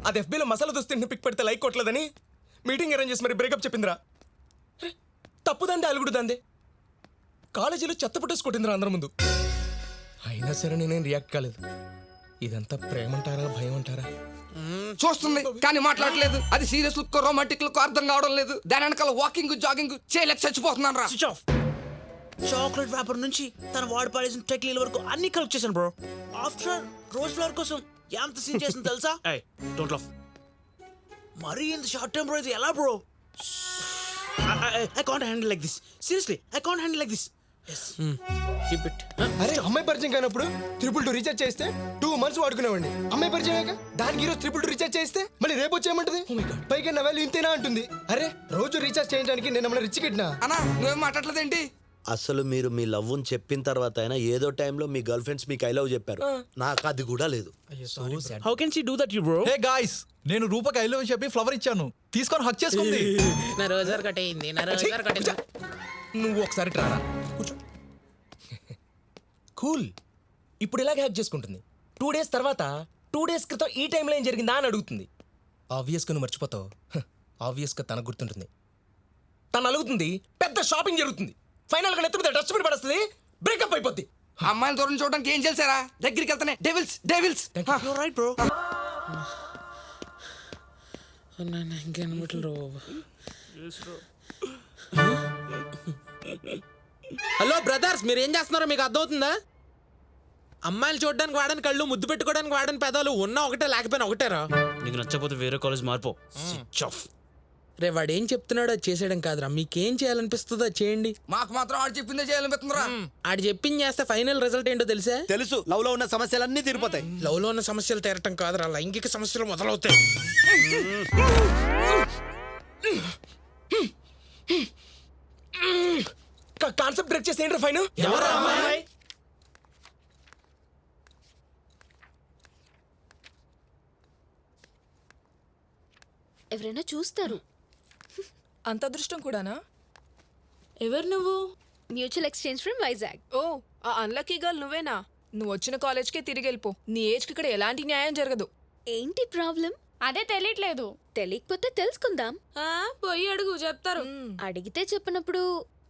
అది FB లో masala దోస్తే pick పెడితే లైక్ కొట్టలేదని మీటింగ్ అరేంజ్ చేసి మరి బ్రేకప్ చెప్పిందిరా. తప్పుదందే అలుగుడుదందే కాలేజీలో చెత్త పుట్టేసుకొట్టిందిరా అందరి ముందు. అయినా సరే నేనేం రియాక్ట్ కాలేదు. ఇదంతా ప్రేమ అంటారా భయం అంటారా? చూస్తుంది కానీ మాట్లాడలేదు. అది సీరియస్ లుక్ రొమాంటిక్ లుక్ అర్థం కావడం లేదు. దాని వెనకాల వాకింగ్ జాగింగ్ చేయలేక చచ్చిపోతున్నాను రా. Switch off. చాక్లెట్ వ్యాపర్ నుంచి తన వాడు పాడేసిన టెక్లీల వరకు అన్ని కలెక్ట్ చేశాను బ్రో. ఆఫ్టర్ రోజ్ ఫ్లవర్ కోసం ఎంత సీన్ చేసింది తెలుసా? Don't love. మరీ ఇంత షార్ట్ టైం బ్రో ఇది ఎలా bro? I can't handle like this. Seriously, I can't handle like this. Yes. Keep it. అరే అమ్మాయి పరిచయం కానప్పుడు 222 రీఛార్జ్ చేస్తే 2 months వాడుకునేవాడిని. అమ్మాయి పరిచయం అయ్యాక దానికి ఈరోజు 222 రీఛార్జ్ చేస్తే మళ్ళీ రేపు వచ్చేయమంటది. పైగా నా వాల్యూ ఇంతేనా అంటుంది. అరే రోజు రీఛార్జ్ చేయడానికి నేను ఏమన్నా రిచ్ కిడ్నా? అన్నా నువ్వేం మాట్లాడలేదేంటి? అసలు మీరు మీ లవ్ చెప్పిన తర్వాత అయినా ఏదో టైంలో మీ గర్ల్ ఫ్రెండ్స్ మీకు ఐ లవ్ చెప్పారు. నాకు అది కూడా లేదు. How can she do that you bro? Hey guys, నేను రూపకి ఐ లవ్ చెప్పి ఫ్లవర్ ఇచ్చాను, తీసుకొని హక్ చేసుకుంది. నా రోజర్ కట్టయింది. నువ్వు ఒకసారి ట్రారా కూర్చో. కూల్. ఇప్పుడు ఇలాగే హ్యాక్ చేసుకుంటుంది. 2 days తర్వాత 2 days క్రితం ఈ టైంలో ఏం జరిగిందా అని అడుగుతుంది. ఆబ్వియస్గా నువ్వు మర్చిపోతావు. ఆబ్వియస్గా తనకు గుర్తుంటుంది. తను అలుగుతుంది, పెద్ద షాపింగ్ జరుగుతుంది. ఫైనల్గా నెత్తి మీద డస్ట్బిన్ పడుతుంది, బ్రేకప్ అయిపోద్ది. అమ్మాయిల దూరం చూడడానికి ఏం చేశారా? దగ్గరికి వెళ్తానే devils devils. You're right bro. ఇంకేనట్లు హలో బ్రదర్స్, మీరు ఏం చేస్తున్నారో మీకు అర్థమవుతుందా? అమ్మాయిలు చూడడానికి వాడని కళ్ళు, ముద్దు పెట్టుకోవడానికి వాడని పెదాలు ఉన్నా ఒకటే లేకపోయినా ఒకటేరా. నీకు నచ్చకపోతే వేరే కాలేజ్ మారిపో. Switch off. రే వాడు ఏం చెప్తున్నాడో అది చేసేయడం కాదురా, మీకేం చేయాలనిపిస్తుందో అది చేయండి. మాకు మాత్రం ఆడు చెప్పిందే చేయాలనిపిస్తుందిరా. ఆడు చెప్పింది చేస్తే ఫైనల్ రిజల్ట్ ఏంటో తెలుసా? తెలుసు, లవ్ లో ఉన్న సమస్యలన్నీ తీరిపోతాయి. లవ్ లో ఉన్న సమస్యలు తీరటం కాదురా, లైంగిక సమస్యలు మొదలవుతాయి. కాన్సెప్ట్ బ్రేక్ చేసి ఏంట్రా ఫైన్? ఎవరైనా చూస్తారు. అంత అదృష్టం కూడానా? ఎవరు నువ్వు? Mutual exchange from Vizag. ఓ, ఆ అన్లక్కీ గర్ల్ నువ్వేనా? నువ్వు వచ్చిన కాలేజ్కే తిరిగి వెళ్ళిపో. నీ ఏజ్కి ఇక్కడ ఎలాంటి న్యాయం జరగదు. ఏంటి ప్రాబ్లం? అదే తెలియట్లేదు. తెలియకపోతే తెలుసుకుందాం. పోయి అడుగు, చెప్తారు. అడిగితే చెప్పినప్పుడు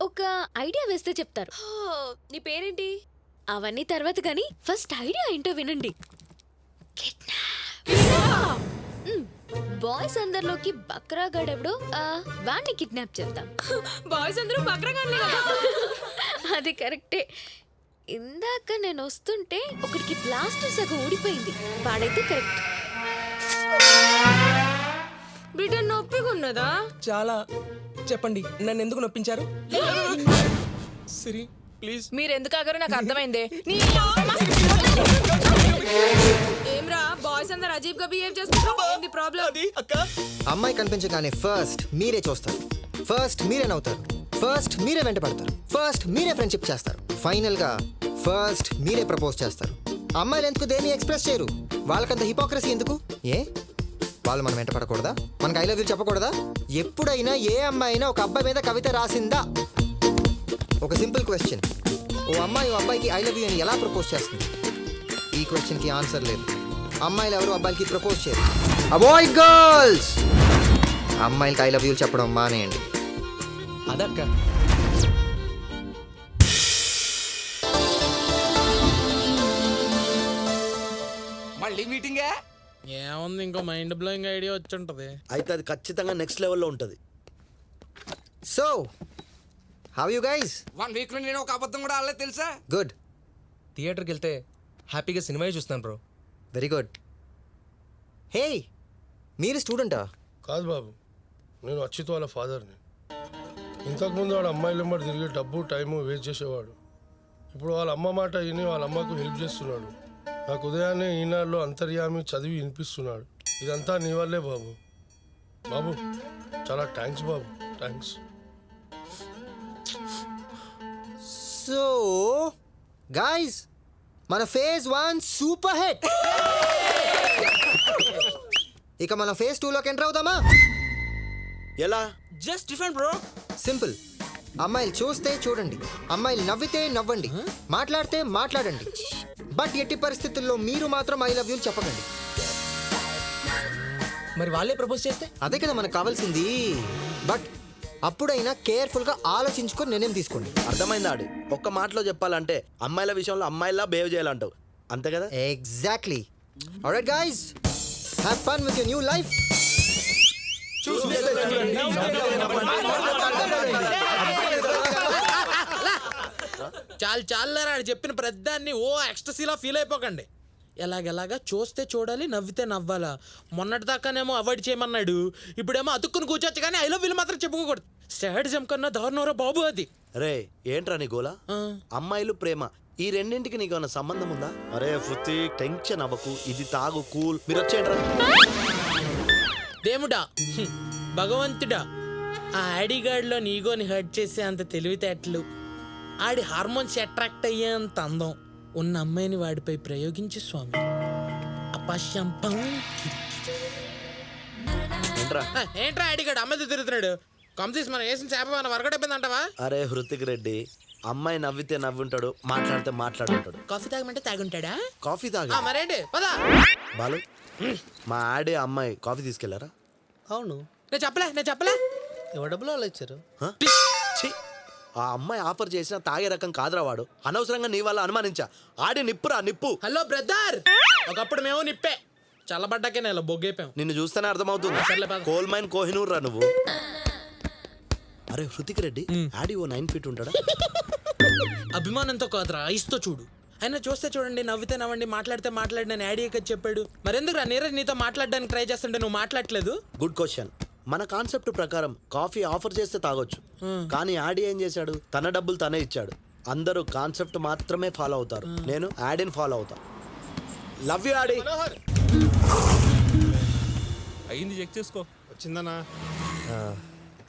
ఒక ఐడియా వేస్తే చెప్తారు. నీ పేరేంటి? అవన్నీ తర్వాత కానీ ఫస్ట్ ఐడియా ఏంటో వినండి. బాయ్స్ అందరిలోకి బక్రాగాడెవడో వాణ్ణి కిడ్నాప్ చేద్దాం. బాయ్స్ అందరూ బక్రగానే కదా. అది కరెక్టే. ఇందాక నేను వస్తుంటే ఒకడికి ప్లాస్టర్ సగం ఊడిపోయింది. వాడైతే కరెక్ట్. బిడ్డ నొప్పిగా ఉన్నదా? చాలా. చెప్పండి, నన్ను ఎందుకు నొప్పించారు? సిరి ప్లీజ్. మీరు ఎందుకు ఆగారో నాకు అర్థమైందే. ఏమ్రా బాయ్స్ అందరు అజీబ్ గా బిహేవ్ చేస్తున్నారు. ఏంది ప్రాబ్లం? అది అక్క, అమ్మాయి కనిపించగానే ఫస్ట్ మీరే చూస్తారు, ఫస్ట్ మీరే నవ్వుతారు, ఫస్ట్ మీరే వెంట పడతారు, ఫస్ట్ మీరే ఫ్రెండ్షిప్ చేస్తారు, ఫైనల్ గా ఫస్ట్ మీరే ప్రపోజ్ చేస్తారు. అమ్మాయిలు ఎందుకు దేన్ని ఎక్స్ప్రెస్ చేయరు? వాళ్ళకంత హిపోక్రసీ ఎందుకు? ఏ వాళ్ళు మనం వెంట పడకూడదా? మనకు ఐ లవ్ యూ చెప్పకూడదా? ఎప్పుడైనా ఏ అమ్మాయి అయినా ఒక అబ్బాయి మీద కవిత రాసిందా? ఒక సింపుల్ క్వశ్చన్. ఓ అమ్మాయి ఓ అబ్బాయికి ఐ లవ్ యూ అని ఎలా ప్రపోజ్ చేస్తుంది? ఈ క్వశ్చన్కి ఆన్సర్ లేదు. అమ్మాయిలు ఎవరు అబ్బాయిలకి ప్రపోజ్ చేయరు. Avoid girls. అమ్మాయిలకి ఐ లవ్ యూ చెప్పడం మానేయండి. అదక్క. మళ్ళీ మీటింగే. ఏముంది, ఇంకో మైండ్ బ్లోయింగ్ ఐడియా వచ్చి ఉంటది. అయితే అది ఖచ్చితంగా నెక్స్ట్ లెవెల్లో ఉంటుంది. So how you guys? 1 week లో నేను ఒక అబద్ధం కూడా ఆడలేదు తెలుసా? గుడ్. థియేటర్కి వెళ్తే హ్యాపీగా సినిమా చూస్తున్నాను బ్రో. Very good. హే, మీరు స్టూడెంటా? కాదు బాబు, నేను అచ్యుత్ వాళ్ళ ఫాదర్ని. ఇంతకుముందు వాడు అమ్మాయిల వెంబడి తిరిగి డబ్బు టైము వేస్ట్ చేసేవాడు. ఇప్పుడు వాళ్ళ అమ్మ మాట విని వాళ్ళ అమ్మకు హెల్ప్ చేస్తున్నాడు. నాకు ఉదయాన్నే ఈనాడులో అంతర్యామి చదివి వినిపిస్తున్నాడు. ఇదంతా నీ వల్లే బాబు. బాబు చాలా థ్యాంక్స్ బాబు, థ్యాంక్స్. సో గైస్, మన ఫేజ్ 1 సూపర్ హిట్. ఇక మనం ఫేజ్ 2లోకి ఎంటర్ అవుదామా? ఎలా? Just different bro. సింపుల్. అమ్మాయిలు చూస్తే చూడండి, అమ్మాయిలు నవ్వితే నవ్వండి, మాట్లాడితే మాట్లాడండి. బట్ ఎట్టి పరిస్థితుల్లో మీరు మాత్రం ఐ లవ్ యూ చెప్పకండి. మరి వాళ్ళే ప్రపోజ్ చేస్తే? అదే కదా మనకు కావాల్సింది. బట్ అప్పుడైనా కేర్ఫుల్గా ఆలోచించుకొని నిర్ణయం తీసుకోండి. అర్థమైందా ఆడి? ఒక్క మాటలో చెప్పాలంటే అమ్మాయిల విషయంలో అమ్మాయిలా బిహేవ్ చేయాలంటావు అంతే కదా? Exactly. Alright guys, have fun with your new life. చాలు చాలురా చెప్పిన ప్రతిదాన్ని ఓ ఎక్స్ట్రాసీలా ఫీల్ అయిపోకండి. ఎలాగెలాగా చూస్తే చూడాలి, నవ్వితే నవ్వాలా. మొన్నటి దాకానేమో అవాయిడ్ చేయమన్నాడు, ఇప్పుడేమో అతుక్కుని కూర్చోచ్చు కానీ ఐ లవ్ యూ మాత్రం చెప్పుకోకూడదు. స్టాడిజం కన్నా దారుణంరా బాబు అది. రే ఏంట్రా నీ గోలా? అమ్మాయిలు ప్రేమ ఈ రెండింటికి నీకు ఏమైనా సంబంధం ఉందా? అరే ఫుత్తి టెన్షన్ అవ్వకు, ఇది తాగు కూల్. మీరు వచ్చేయండిరా. దేవుడా భగవంతుడా, ఆ ఆడిగాడిలో నీగోని హర్ట్ చేసే అంత తెలివితేటలు, ఆడి హార్మోన్స్ అట్రాక్ట్ అయ్యే అంత అందం ఉన్న అమ్మాయిని వాడిపై ప్రయోగించు స్వామి. అపశంపం. ఏంట్రా ఆడిగాడు అమ్మాయితో తిరుగుతున్నాడు? కంప్లీస్ మనం వేసిన చేప మన వరకడైపోయిందంటావా? అరే హృతిక్ రెడ్డి, అమ్మాయి నవ్వితే నవ్వుంటాడు, మాట్లాడితే మాట్లాడుంటాడు. కాఫీ తాగమంటే తాగుంటాడా? కాఫీ తాగా మరేంటి పదా బాలు, మా ఆడే అమ్మాయి కాఫీ తీసుకెళ్లారా? అవును, నేను చెప్పలే ఎవరు డబ్బులు వాళ్ళు ఇచ్చారు? ఆ అమ్మాయి ఆఫర్ చేసిన తాగే రకం కాదురా వాడు. అనవసరంగా నీ వల్ల అనుమానించా. ఆడి నిప్పురా నిప్పు. హలో బ్రదర్, ఒకప్పుడు మేము నిప్పే చల్లబడ్డాకే నేను బొగ్గైపోయాం. నిన్ను చూస్తేనే అర్థమవుతుంది. కోల్ మైన్ కోహినూర్ రా నువ్వు. అరే హృతిక్ రెడ్డి, ఆడి ఓ 9 feet ఉంటాడా? అభిమానంతో కాదురా, ఐస్తో చూడు. అయినా చూస్తే చూడండి, నవ్వితే నవ్వండి, మాట్లాడితే మాట్లాడి నేను యాడీ ఎక్కడ చెప్పాడు. మరెందుకు రా నీరజ్ నీతో మాట్లాడడానికి ట్రై చేస్తుంటే నువ్వు మాట్లాడలేదు? Good question. మన కాన్సెప్ట్ ప్రకారం కాఫీ ఆఫర్ చేస్తే తాగొచ్చు, కానీ ఆడి ఏం చేశాడు? తన డబ్బులు తనే ఇచ్చాడు. అందరూ కాన్సెప్ట్ మాత్రమే ఫాలో అవుతారు, నేను యాడీని ఫాలో అవుతా. Love you Aadi. అయ్యింది, చెక్ చేసుకో. వచ్చిందనా?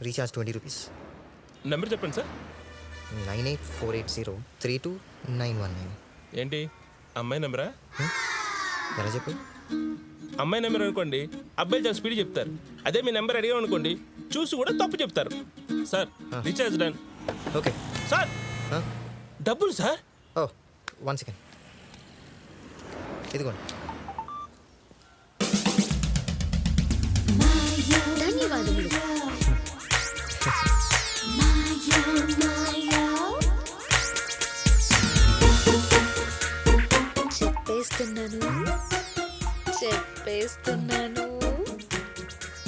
Recharge 20 rupees. నెంబర్ చెప్పండి సార్. 9848032919. ఏంటి అమ్మాయి నెంబరా? ఎలా చెప్పు? అమ్మాయి నెంబర్ అనుకోండి, అబ్బాయిలు చాలా స్పీడ్ చెప్తారు. అదే మీ నెంబర్ అడిగాం అనుకోండి, చూసి కూడా తప్పు చెప్తారు. Sir recharge done. Okay sir డబ్బులు సార్. ఓ 1 second. ఇదిగోండి. ధన్యవాదములు.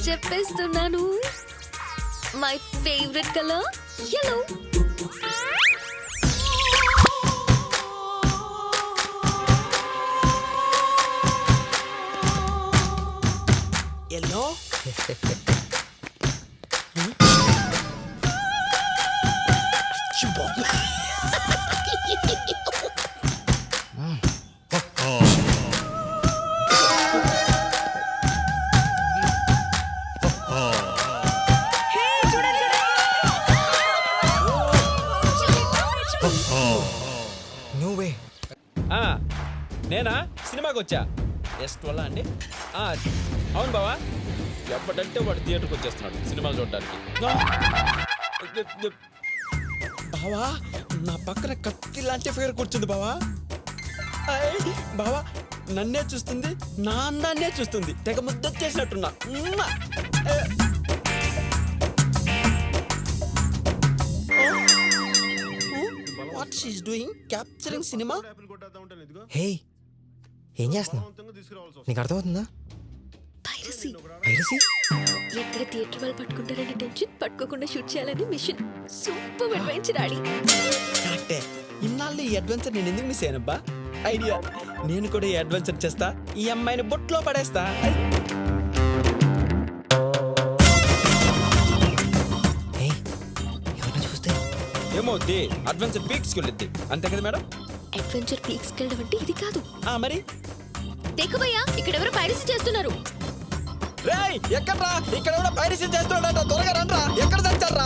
చెప్పేస్తున్నాను my favourite colour yellow. Yellow నేనా సినిమాకి వచ్చా ఎస్ట్ వల్ల అండి. అవును బావా, ఎప్పటంటే వాడు థియేటర్కి వచ్చేస్తున్నాడు సినిమాలు చూడడానికి. బావా నా పక్కన కత్తి లాంటి ఫిగర్ కూర్చుంది బావా. బావా నన్నే చూస్తుంది, నా అందాన్నే చూస్తుంది. తెగ ముద్దొచ్చేసినట్టున్నా. What she's doing? Capturing cinema. Hey ఏం చేస్తున్నావు? నీకు అర్థమవుతుందా? పైరసీ. పైరసీ? ఎక్కడ థియేటర్ వాళ్ళు పట్టుకుంటారని టెన్షన్, పట్టుకోకుండా షూట్ చేయాలని మిషన్. Super adventure Aadi. కరెక్టే. ఇన్నాళ్ళు ఈ అడ్వెంచర్ నేను ఎందుకు మిస్ అయ్యానబ్బా? ఐడియా, నేను కూడా ఈ అడ్వెంచర్ చేస్తా, ఈ అమ్మాయిని బొట్లో పడేస్తా. ఏమవుద్ది? అడ్వెంచర్ పీక్స్కి వెళ్ళిద్ది, అంతే కదా మేడం? అడ్వెంచర్ పీక్స్కి వెళ్ళడం అంటే ఇది కాదు. మరి దేఖబయ్యా, ఇక్కడ ఎవరు పైరసీ చేస్తున్నారు. రేయ్ ఎక్కడ్రా? ఇక్కడ ఎవరో పైరసీ చేస్తున్నాడంట, త్వరగా రండ్రా. ఎక్కడ తెచ్చారా?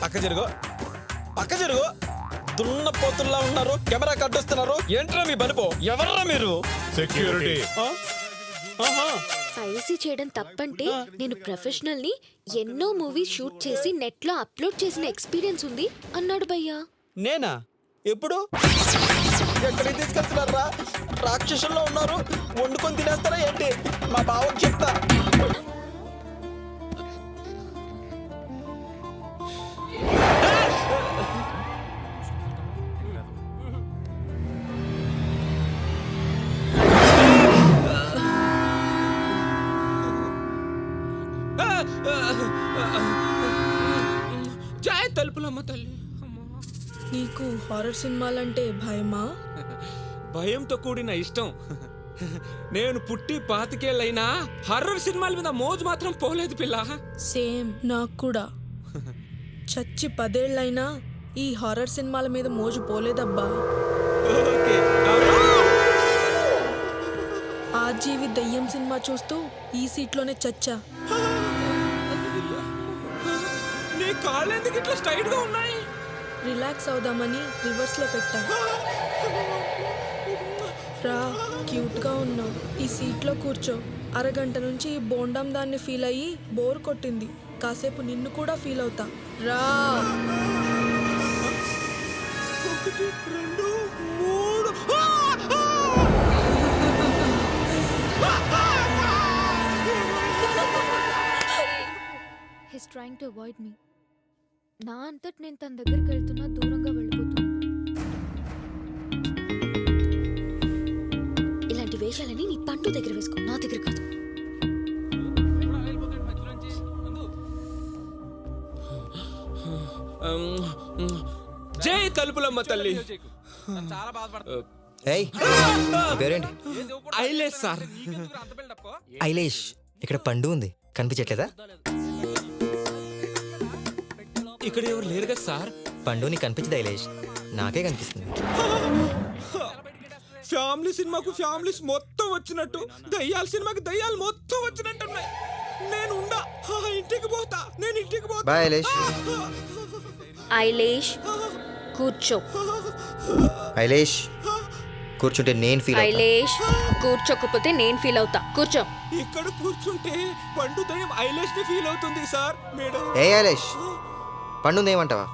పక్క జరుగు. దున్న పోతుల్లా ఉన్నారు, కెమెరా కట్టొస్తున్నారు. ఏంట్రా మీ బలిపో? ఎవర్రా మీరు? సెక్యూరిటీ. పైరసీ చేయడం తప్పంటే నేను ప్రొఫెషనల్ ని, ఎన్నో మూవీస్ షూట్ చేసి నెట్ లో అప్లోడ్ చేసిన ఎక్స్పీరియన్స్ ఉంది అన్నాడు భయ్యా. నేనా? ఎప్పుడు? ఎక్కడికి తీసుకెళ్తున్నారా? రాక్షసుల్లో ఉన్నారు, వండుకొని తినేస్తారా ఏంటి? మా బావకి చెప్తా. జై తలుపులమ్మ తల్లి. నీకు హారర్ సినిమాలంటే భయమా? భయంతో కూడిన ఇష్టం. నేను పుట్టి 25 ఏళ్ళైనా హర్రర్ సినిమాల మీద మోజు మాత్రం పోలేదు పిల్ల. సేమ్ నాకు కూడా. చచ్చి 10 ఏళ్ళైనా ఈ హారర్ సినిమాల మీద మోజు పోలేదబ్బా. ఆర్జీవి దయ్యం సినిమా చూస్తూ ఈ సీట్లోనే చచ్చా. నీ కాళ్ళు ఎందుకు ఇట్లా స్ట్రైట్ గా ఉన్నాయి? రిలాక్స్ అవుదామని రివర్స్ లో పెట్టా. రా, క్యూట్ గా ఉన్నావు, ఈ సీట్లో కూర్చో. అరగంట నుంచి ఈ బోండం దాన్ని ఫీల్ అయ్యి బోర్ కొట్టింది. కాసేపు నిన్ను కూడా ఫీల్ అవుతా. రా. 1 2 3 He's trying to avoid me. నా అంతటి నేను తన దగ్గరికి వెళ్తున్నా, దూరంగా వెళ్ళిపోతున్నా. ఇలాంటి వేషాలని నీ పండు దగ్గర వేసుకో, నా దగ్గర కాదు. జై తలుపులమ్మ తల్లి. ఏయ్, పేరేంటి? ఐలేష్ సార్. ఐలేష్. ఇక్కడ పండు ఉంది, కనిపించట్లేదా? ఇక్కడ ఎవరు లేరు కదా సార్? పండు నీకు కనిపించదు ఐలేష్, నాకే కనిపిస్తుంది. ఫ్యామిలీ సినిమాకు ఫ్యామిలీస్ మొత్తం వచ్చినట్టు, దయ్యాల సినిమాకి దయ్యాలు మొత్తం వచ్చినట్టు ఉన్నాయి. నేను ఉండా, ఇంటికి పోతా, నేను ఇంటికి పోతా. బాయ్ ఐలేష్. ఐలేష్, కూర్చో. ఐలేష్, కూర్చుంటే నేను ఫీల్ అవుతా. ఐలేష్, కూర్చోకపోతే నేను ఫీల్ అవుతా. కూర్చో. ఇక్కడ కూర్చుంటే పండు దయ్యం ఐలేష్ ని ఫీల్ అవుతుంది సార్. మేడం. ఏ ఐలేష్, పండు ఏమంటావా?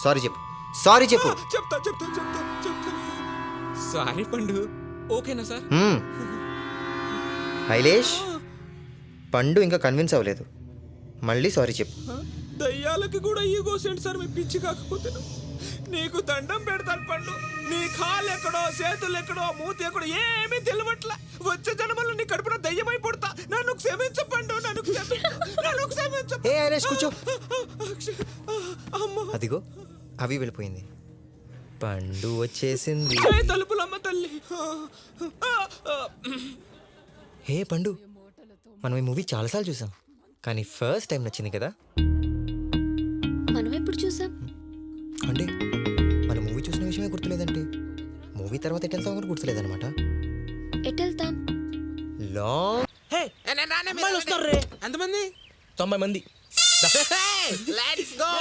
సారీ చెప్పు, సారీ చెప్పు. చెప్తా చెప్తా చెప్తా చెప్తా. సారీ పండు, ఓకేనా సార్? ఐలేష్, పండు ఇంకా కన్విన్స్ అవ్వలేదు, మళ్ళీ సారీ చెప్పు. దయ్యాలకి కూడా ఈగో సెంట్ సార్, మీ పిచ్చి కాకపోతే. నీకు దండం పెడతాను పండు, నీ కాళ్ళు ఎక్కడో, చేతులు ఎక్కడో, మూతి ఎక్కడో ఏమీ తెలియట్లే. వచ్చే జన్మలో నీ కడుపున దయ్యమై పుడతా. నన్ను క్షమించు పండు, నన్ను క్షమించు. ఏ ఐలేష్, కూర్చో. అమ్మా, అదిగో అవి వెళ్ళిపోయింది. పండు వచ్చేసింది. జై తలుపులమ్మ తల్లి. హే పండు, మనం ఈ మూవీ చాలాసార్లు చూసాం, కానీ ఫస్ట్ టైం నచ్చింది కదా? మనం ఎప్పుడు చూసాం? అంటే మన మూవీ చూసిన విషయమే గుర్తులేదంటే మూవీ తర్వాత ఎటు వెళ్తాం కూడా గుర్తులేదన్నమాట. ఎటు వెళ్తాం? లాంగ్. హే, అమ్మాయిలు వస్తారు రే. ఎంతమంది? 90 మంది. Let's go.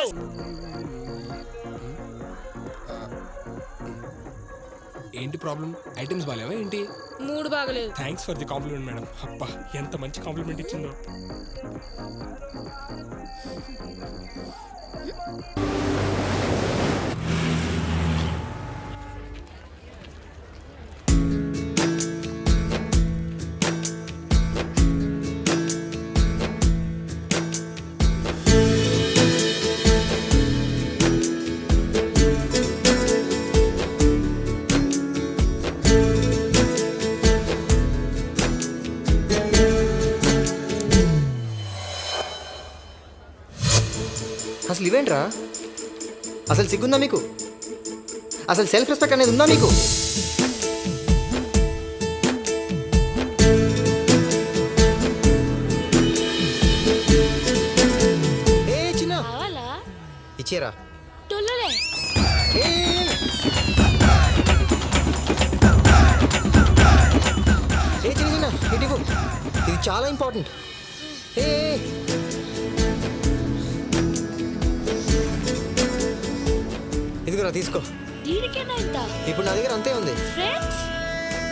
ఏంటి ప్రాబ్లం? ఐటమ్స్ బాగాలేవా ఏంటి? మూడు బాగలేదు. Thanks for the compliment madam. అబ్బా ఎంత మంచి కాంప్లిమెంట్ ఇచ్చిందో. అసలు ఇవేంట్రా? అసలు సిగ్గుందా మీకు? అసలు సెల్ఫ్ రెస్పెక్ట్ అనేది ఉందా మీకు? ఏ చిన్న ఇచ్చేరా. ఏ చిన్న చిన్న ఇటు, ఇది చాలా ఇంపార్టెంట్. ఏ ఇదిగోరా తీసుకో. ఇప్పుడు నా దగ్గర అంతే ఉంది.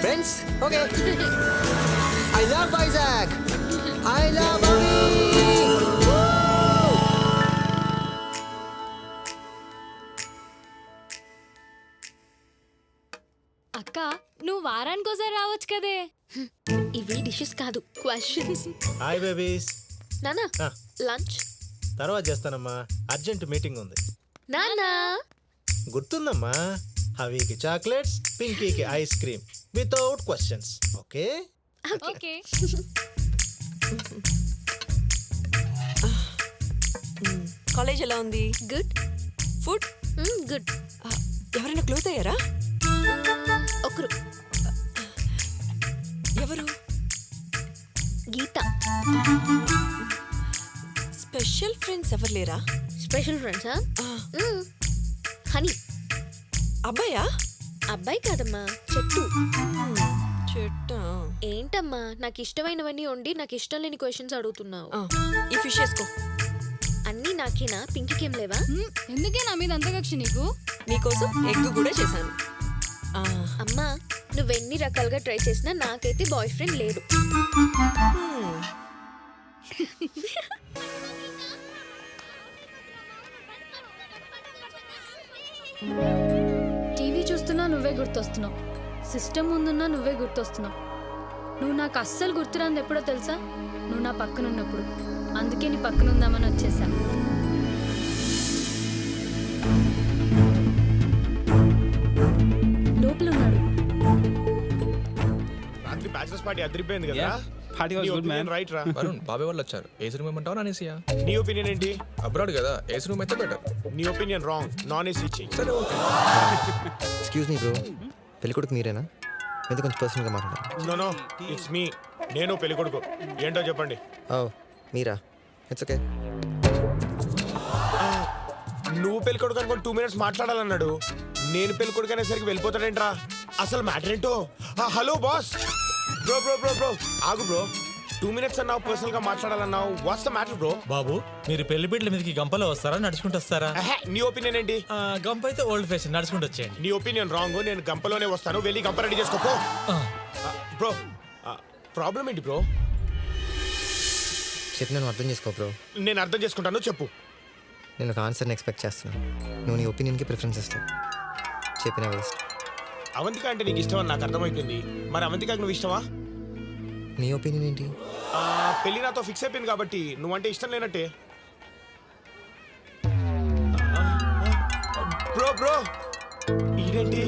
Friends okay. I love Vizag, I love అవి. అక్క నువ్వు వారానికి ఒకసారి రావచ్చు కదే ఇవి డిషెస్ కాదు క్వశ్చన్స్. Hi babies. నానా లంచ్ తర్వాత చేస్తానమ్మా, అర్జెంట్ మీటింగ్ ఉంది. నానా గుర్తుందమ్మా, హవీకి చాక్లెట్స్, పింకీకి ice cream without questions. Okay okay. College ఎలా ఉంది? గుడ్. Food good. ఎవరైనా క్లోజ్ అయ్యారా? ఒకరు. ఎవరు? గీత. స్పెషల్ ఫ్రెండ్స్ ఎవరు లేరా? స్పెషల్ ఫ్రెండ్సా? హనీ. అబ్బాయా? అబ్బాయి కాదమ్మా, చెట్టు. చెట్టా? ఏంటమ్మా నాకు ఇష్టమైనవన్నీ వండి నాకు ఇష్టం లేని క్వశ్చన్స్ అడుగుతున్నావు. ఈ ఫిష్ వేసుకో. అన్నీ నాకేనా? పింకికేం లేవా? ఎందుకే నా మీద అంత కక్ష నీకు? నీకోసం ఎగ్ కూడా చేశాను. అమ్మా నువ్వెన్ని రకాలుగా ట్రై చేసినా నాకైతే బాయ్ ఫ్రెండ్ లేడు. టీవీ చూస్తున్నా నువ్వే గుర్తొస్తున్నావు, సిస్టమ్ ముందున్నా నువ్వే గుర్తొస్తున్నావు. నువ్వు నాకు అస్సలు గుర్తురాంది ఎప్పుడో తెలుసా? నువ్వు నా పక్కనున్నప్పుడు. అందుకే నీ పక్కన ఉందామని వచ్చేసా. లోపల ఉన్నాడు. రాత్రి బ్యాచిలర్స్ పార్టీ అదిరిపోయింది కదా. రైట్ రా. వరుణ్ బాబాయ్ వాళ్ళు వచ్చారు. ఏసీ రూమ్ ఏమంటావు నాన్ ఏసీయా? నీ ఒపీనియన్ ఏంటి? అబ్రాడ్ కదా, ఏసీ రూమ్ అయితే బెటర్. నీ ఒపీనియన్ రాంగ్, నాన్ ఏసీ చెయ్యి. సరే ఓకే. ఎక్స్క్యూజ్ మీ బ్రో, పెళ్ళికొడుకు మీరేనా? మీద కొంచెం పర్సనల్గా మాట్లాడాలి. No it's me. నేను పెళ్లి కొడుకు. ఏంటో చెప్పండి. ఓ మీరా? It's okay. నువ్వు పెళ్లి కొడుకు అనుకోని 2 minutes మాట్లాడాలన్నాడు. నేను పెళ్లి కొడుకు అనేసరికి వెళ్ళిపోతాడేంట్రా? అసలు మ్యాటర్ ఏంటో. Hello boss. Bro bro bro bro ఆగు బ్రో. 2 minutes అన్నావు, పర్సనల్ గా మాట్లాడాలన్నావు. What's the matter bro? బాబు మీరు పెళ్లి పీటల మీదకి గంపలో వస్తారా, నడుచుకుంటూ వస్తారా? నీ ఒపీనియన్ ఏంటి? గంప అయితే ఓల్డ్ ఫ్యాషన్, నడుచుకుంటూ వచ్చేయండి. నీ ఒపీనియన్ రాంగ్. నేను గంపలోనే వస్తాను. వెళ్ళి గంప రెడీ చేసుకో. బ్రో ప్రాబ్లం ఏంటి బ్రో? చెప్పి నేను అర్థం చేసుకో బ్రో. నేను అర్థం చేసుకుంటాను, చెప్పు. నేను ఒక ఆన్సర్ని ఎక్స్పెక్ట్ చేస్తున్నాను. నువ్వు నీ ఒపీనియన్కి ప్రిఫరెన్స్ ఇస్తావు. చెప్పిన వేస్ట్. అవంతిక అంటే నీకు ఇష్టం అని నాకు అర్థమైపోయింది. మరి అవంతికకు నువ్వు ఇష్టమా? నీ ఒపీనియన్ ఏంటి? పెళ్లి నాతో ఫిక్స్ అయిపోయింది కాబట్టి నువ్వంటే ఇష్టం లేనట్టే. బ్రో బ్రో ఇదేంటి?